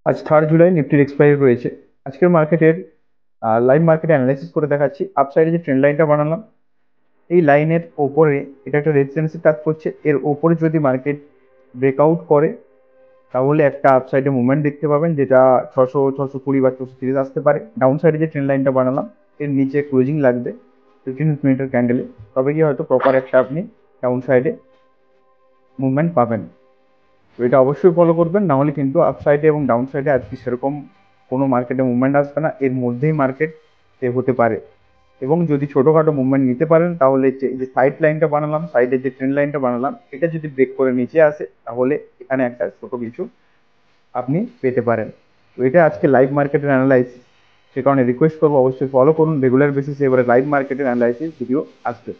আজ 3 জুলাই নিফটির এক্সপায়ারি রয়েছে। আজকের মার্কেটের লাইভ মার্কেট অ্যানালাইসিস করে দেখাচ্ছি। আপসাইডে যে ট্রেন্ড লাইনটা বানালাম, এই লাইনের ওপরে এটা একটা রেজিস্ট্যান্সে কাজ করছে। এর ওপরে যদি মার্কেট ব্রেকআউট করে তাহলে একটা আপসাইডে মুভমেন্ট দেখতে পাবেন, যেটা 600, 620 বা 630 আসতে পারে। ডাউন সাইডে যে ট্রেন্ড লাইনটা বানালাম, এর নিচে ক্লোজিং লাগবে 15 মিনিটের ক্যান্ডেলে, তবে কি হয়তো প্রপার একটা আপনি ডাউন সাইডে মুভমেন্ট পাবেন। তো এটা অবশ্যই ফলো করবেন, না হলে কিন্তু আপ সাইডে এবং ডাউন সাইডে আজকে সেরকম কোনো মার্কেটে মুভমেন্ট আসবে না। এর মধ্যেই মার্কেট সেভ হতে পারে। এবং যদি ছোটোখাটো মুভমেন্ট নিতে পারেন তাহলে যে সাইড লাইনটা বানালাম, সাইডের যে ট্রেন্ড লাইনটা বানালাম, এটা যদি ব্রেক করে নিচে আসে তাহলে এখানে একটা ছোটো কিছু আপনি পেতে পারেন। তো এটা আজকে লাইভ মার্কেটের অ্যানালাইসিস, সে কারণে রিকোয়েস্ট করবো অবশ্যই ফলো করুন রেগুলার বেসিসে। এবারে লাইভ মার্কেটের অ্যানালাইসিস ভিডিও আসবে।